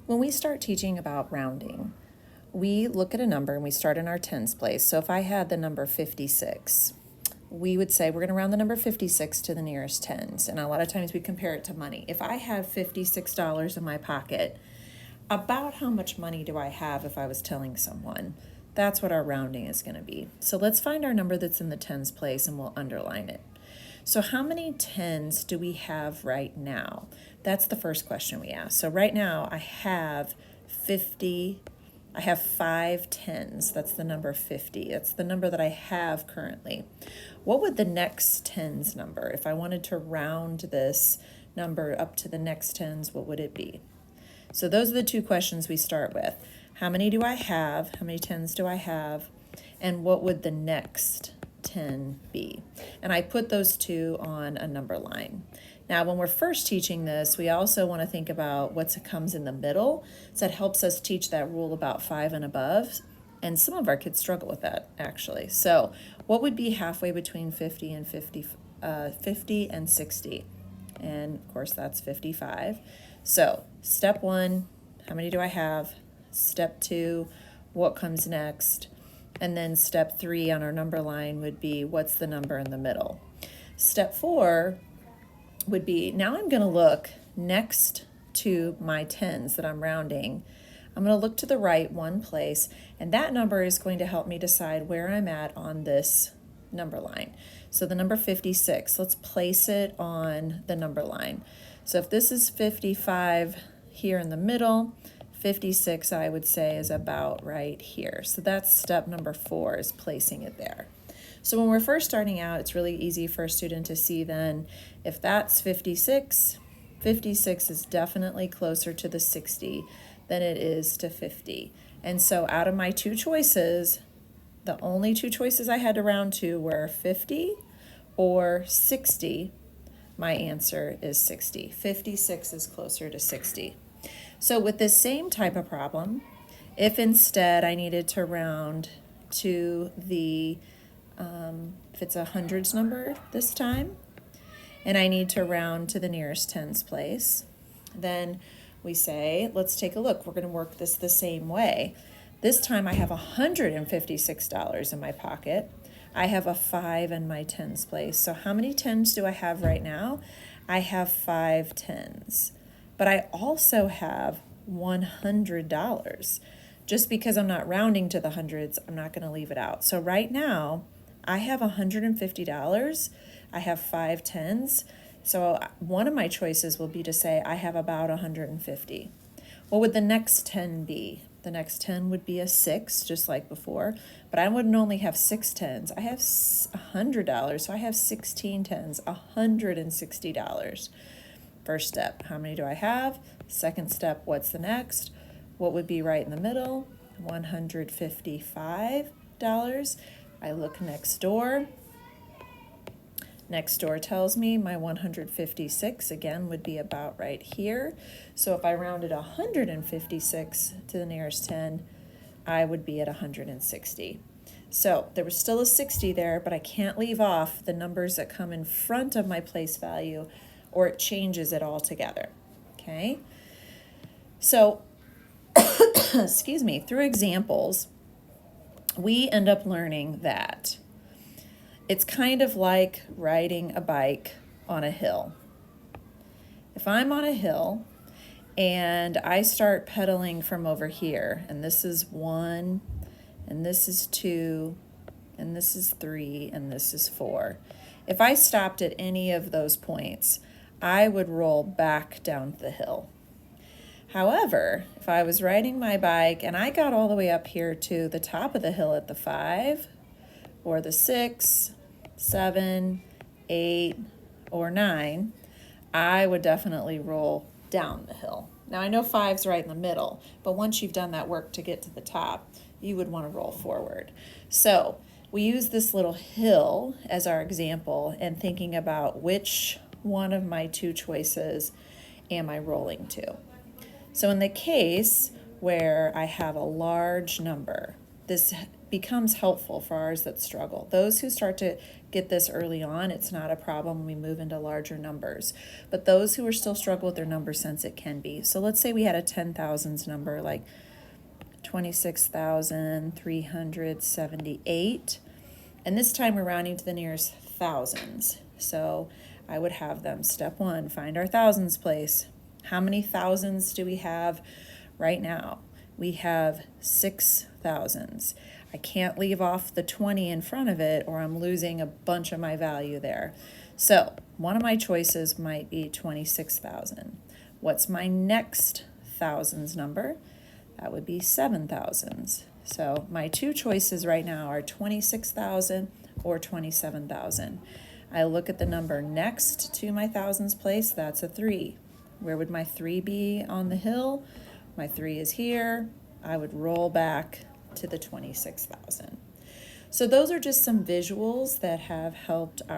When we start teaching about rounding, we look at a number and we start in our tens place. So if I had the number 56, we would say we're going to round the number 56 to the nearest tens. And a lot of times we compare it to money. If I have $56 in my pocket, about how much money do I have if I was telling someone? That's what our rounding is going to be. So let's find our number that's in the tens place and we'll underline it. So how many tens do we have right now? That's the first question we ask. So right now I have 5 tens. That's the number 50. That's the number that I have currently. What would the next tens number, if I wanted to round this number up to the next tens, what would it be? So those are the two questions we start with. How many do I have? How many tens do I have? And what would the next 10 be? And I put those two on a number line. Now, when we're first teaching this, we also want to think about what comes in the middle. So that helps us teach that rule about 5 and above. And some of our kids struggle with that, actually. So what would be halfway between 50 and 60? And of course, that's 55. So step 1, how many do I have? Step 2, what comes next? And then step 3 on our number line would be, what's the number in the middle? Step 4 would be, now I'm going to look next to my tens that I'm rounding. I'm going to look to the right one place, and that number is going to help me decide where I'm at on this number line. So the number 56, let's place it on the number line. So if this is 55 here in the middle, 56 I would say is about right here. So that's step number 4, is placing it there. So when we're first starting out, it's really easy for a student to see then if that's 56, 56 is definitely closer to the 60 than it is to 50. And so out of my two choices, the only two choices I had to round to were 50 or 60. My answer is 60. 56 is closer to 60. So with this same type of problem, if instead I needed to round to the, if it's a hundreds number this time, and I need to round to the nearest tens place, then we say, let's take a look. We're going to work this the same way. This time I have $156 in my pocket. I have a 5 in my tens place. So how many tens do I have right now? I have 5 tens. But I also have $100. Just because I'm not rounding to the hundreds, I'm not going to leave it out. So right now, I have $150. I have 5 tens. So one of my choices will be to say I have about 150. What would the next 10 be? The next 10 would be a 6, just like before, but I wouldn't only have 6 tens. I have $100, so I have 16 tens, $160. First step, how many do I have? Second step, what's the next? What would be right in the middle? $155. I look next door. Next door tells me my 156, again, would be about right here. So if I rounded 156 to the nearest 10, I would be at 160. So there was still a 60 there, but I can't leave off the numbers that come in front of my place value, or it changes it altogether, okay? So, excuse me, through examples, we end up learning that it's kind of like riding a bike on a hill. If I'm on a hill and I start pedaling from over here, and this is 1, and this is 2, and this is 3, and this is 4. If I stopped at any of those points, I would roll back down the hill. However, if I was riding my bike and I got all the way up here to the top of the hill at the 5, or the 6, 7, 8, or 9, I would definitely roll down the hill. Now I know 5's right in the middle, but once you've done that work to get to the top, you would want to roll forward. So we use this little hill as our example and thinking about which one of my two choices am I rolling to. So in the case where I have a large number, this becomes helpful for ours that struggle. Those who start to get this early on, it's not a problem when we move into larger numbers. But those who are still struggle with their number sense, it can be. So let's say we had a 10,000s number like 26,378. And this time we're rounding to the nearest thousands. So I would have them, step one, find our thousands place. How many thousands do we have right now? We have 6 thousands. I can't leave off the 20 in front of it or I'm losing a bunch of my value there. So one of my choices might be 26,000. What's my next thousands number? That would be 7 thousands. So my two choices right now are 26,000 or 27,000. I look at the number next to my thousands place, that's a 3. Where would my 3 be on the hill? My 3 is here. I would roll back to the 26,000. So those are just some visuals that have helped